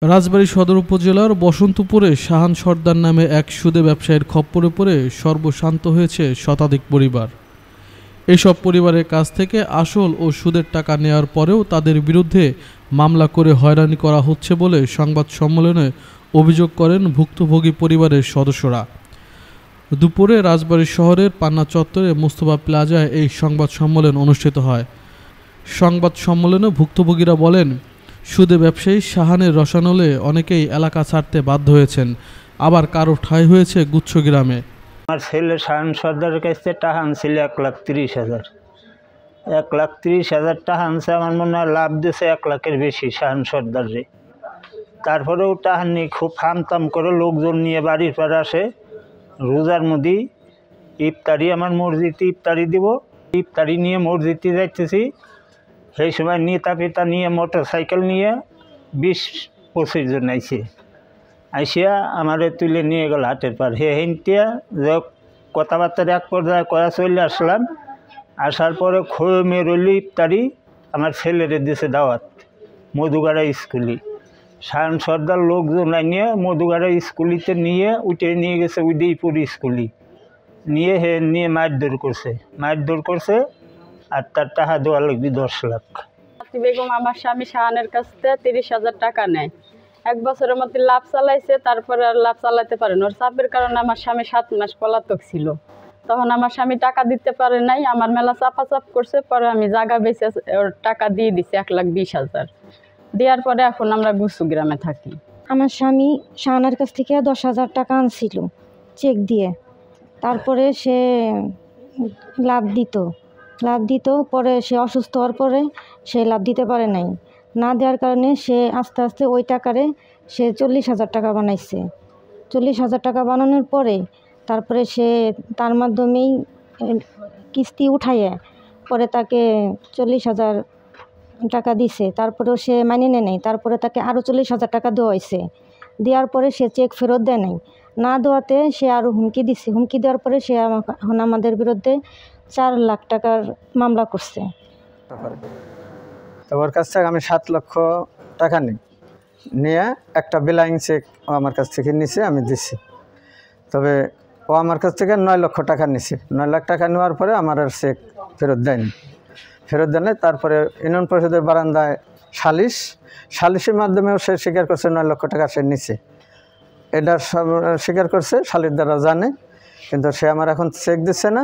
রাজবাড়ী সদর উপজেলার বসন্তপুরে শাহান সর্দার নামে এক সুদে ব্যবসায়ীর খপ্পরে পড়ে সর্বশান্ত হয়েছে শতাধিক পরিবার। এসব পরিবারের কাছ থেকে আসল ও সুদের টাকা নেওয়ার পরেও তাদের বিরুদ্ধে মামলা করে হয়রানি করা হচ্ছে বলে সংবাদ সম্মেলনে অভিযোগ করেন ভুক্তভোগী পরিবারের সদস্যরা। দুপুরে রাজবাড়ী শহরের পান্না চত্বরে মোস্তফা প্লাজায় এই সংবাদ সম্মেলন অনুষ্ঠিত হয়। সংবাদ সম্মেলনে ভুক্তভোগীরা বলেন, সুদে ব্যবসায়ী শাহানের রসানলে অনেকেই এলাকা ছাড়তে বাধ্য হয়েছেন, আবার কারো ঠাঁই হয়েছে গুচ্ছ গ্রামে। আমার ছেলে শাহান সর্দারের কাছে টাকা আনছিল 1,30,000। 1,30,000 টাকা আনছে, আমার মনে হয় লাভ দিয়েছে 1 লাখের বেশি শাহান সর্দারে। তারপরেও টাকা নিয়ে খুব হামতাম করে লোকজন নিয়ে বাড়ির পর আসে। রোজার মধ্যে ইফতারি, আমার মসজিদে ইফতারি দিব, ইফতারি নিয়ে মসজিদে যাইতেছি। সেই সময় নেতা পিতা নিয়ে মোটর সাইকেল নিয়ে 20-25 জন আইসিয়া আমারে তুলে নিয়ে গেল হাটের পার। হেনটিয়া যে কথাবার্তার এক পর্যায়ে করা চলে আসলাম। আসার পরে খোয়ে রইল ইফতারি, আমার ছেলেরে দিয়েছে দাওয়াত মধুগাড়া স্কুলে। শাহান সর্দার লোকজন নিয়ে মধুগাড়া স্কুলিতে নিয়ে উঠে নিয়ে গেছে উদয়পুর স্কুলে, নিয়ে মারধর করছে। আর তার টাকা দেওয়া লাগবে 10 লাখ। বেগম আমার স্বামী শাহানের কাছ থেকে 30,000 টাকা নেয়। 1 বছরের মধ্যে লাভ চালাইছে, তারপরে আর লাভ চালাতে পারেন। ওর চাপের কারণে আমার স্বামী 7 মাস পলাতক ছিল। তখন আমার স্বামী টাকা দিতে পারে নাই, আমার মেলা চাপাচাপ করছে। পরে আমি জায়গা বেচে ওর টাকা দিয়ে দিছি 1,20,000। দেওয়ার পরে এখন আমরা গুসু গ্রামে থাকি। আমার স্বামী শাহানের কাছ থেকে 10,000 টাকা আনছিল চেক দিয়ে। তারপরে সে লাভ দিত, পরে সে অসুস্থ হওয়ার পরে সে লাভ দিতে পারে নাই। না দেওয়ার কারণে সে আস্তে আস্তে ওই টাকারে সে 40,000 টাকা বানাইছে। 40,000 টাকা বানানোর পরে তারপরে সে তার মাধ্যমেই কিস্তি উঠাইয়ে পরে তাকে 40,000 টাকা দিছে। তারপরেও সে মানিয়ে নেয় নাই। তারপরে তাকে আরও 40,000 টাকা দেওয়া হয়েছে। দেওয়ার পরে সে চেক ফেরত দেয় নাই। না দেওয়াতে সে আরও হুমকি দিছে। হুমকি দেওয়ার পরে সে এখন আমাদের বিরুদ্ধে 4 লাখ টাকার মামলা করছে। তো ওর কাছ থেকে আমি 7 লক্ষ টাকা নিয়ে একটা বিলাইং চেক আমার কাছ থেকে নিছে, আমি দিছি। তবে ও আমার কাছ থেকে 9 লক্ষ টাকা নিছে। 9 লাখ টাকা নেওয়ার পরে আমার আর চেক ফেরত দেয়নি। তারপরে ইউনিয়ন পরিষদের বারান্দায় সালিশের মাধ্যমেও সে স্বীকার করছে 9 লক্ষ টাকা সে নিছে। এটা স্বীকার করছে, সালিশ দ্বারা জানে। কিন্তু সে আমার এখন চেক দিচ্ছে না।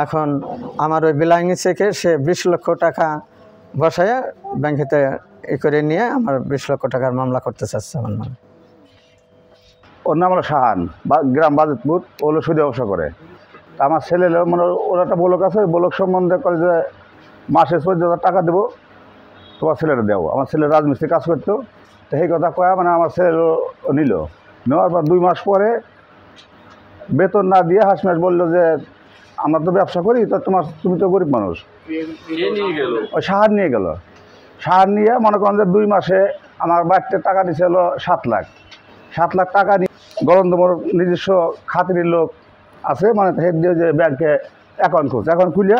এখন আমার ওই বিলাইং চেকে সে 20 লক্ষ টাকা বসাইয়া ব্যাংকেতে করে নিয়ে আমার 20 লক্ষ টাকার মামলা করতে চাচ্ছে আমার নামে। ওর নাম হলো শাহান, গ্রাম বাজিতপুর। ওগুলো সুদে ব্যবসা করে। তা আমার ছেলে মানে ওর একটা ব্লক আছে, ওই ব্লক সম্বন্ধে করে যে মাসে 14,000 টাকা দেবো, তোমার ছেলেটা দেবো। আমার ছেলে রাজমিস্ত্রি কাজ করতো। তো সেই কথা কয়া মানে আমার ছেলে নেওয়ার পর 2 মাস পরে বেতন না দিয়ে হাসমাস বললো যে আমরা তো ব্যবসা করি, তো তুমি তো গরিব মানুষ। ওই শাহান নিয়ে গেল। শাহান নিয়ে মনে করেন যে 2 মাসে আমার বাড়িতে টাকা দিচ্ছে হলো 7 লাখ। 7 লাখ টাকা নিয়ে গলন্দমোর নিজস্ব খাতির লোক আছে, মানে হেড দিয়ে যে ব্যাংকে অ্যাকাউন্ট খুলিয়া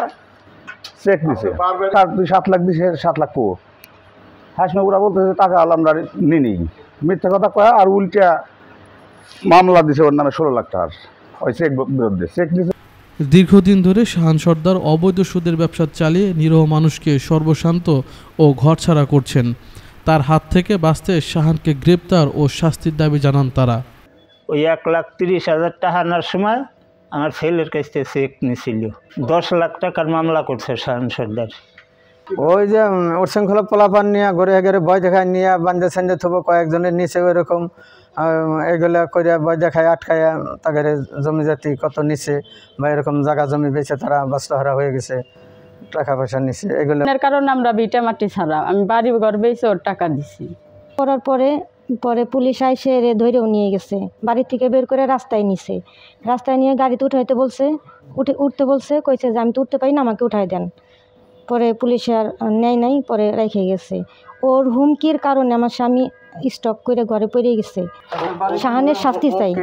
চেক দিছে। তার 7 লাখ দিছে, 7 লাখ পো হাসমাগুড়া বলতেছে টাকা আমরা নিই। মিথ্যা কথা কয়া আর উল্টা মামলা দিছে ওর নামে 16 লাখ টাকার ওই চেক বিরুদ্ধে। চেক দিছে। দীর্ঘদিন ধরে শাহান সর্দার অবৈধ সুদের ব্যবসা চালিয়ে নিরীহ মানুষকে সর্বশান্ত ও ঘরছাড়া করছেন। তার হাত থেকে বাঁচতে শাহানকে গ্রেপ্তার ও শাস্তির দাবি জানান তারা। ওই 1,30,000 টাকা আনার সময় আমার ছেলের কাছ থেকে চেক নিয়েছিল। 10 লাখ টাকার মামলা করছে শাহান সর্দার। ওই যে উচ্ছৃঙ্খলা পোলাপান নিয়ে ঘরে ভয় দেখায় নিয়ে বান্ধে সান্ধে থবো, কয়েকজনের নিচে ওই রকম এগুলা করে ভয় দেখায় আটকায় তাদের জমি জাতি কত নিচে বা এরকম জায়গা জমি বেচে তারা বাস্তহারা হয়ে গেছে, টাকা পয়সা নিচে। এগুলো কারণে আমরা ভিটা মাটি ছাড়া আমি বাড়ি ঘর বেচে ওর টাকা দিছি। করার পরে পুলিশ আইসে ধরেও নিয়ে গেছে। বাড়ি থেকে বের করে রাস্তায় নিয়ে গাড়িতে উঠাইতে বলছে, উঠতে বলছে, কইছে যে আমি তো উঠতে পারি না, আমাকে উঠাই দেন। পরে পুলিশে আর নেয় নাই, পরে রেখে গেছে। ওর হুমকির কারণে আমার স্বামী স্টক করে ঘরে পড়ে গেছে। শাহানের শাস্তি চাই।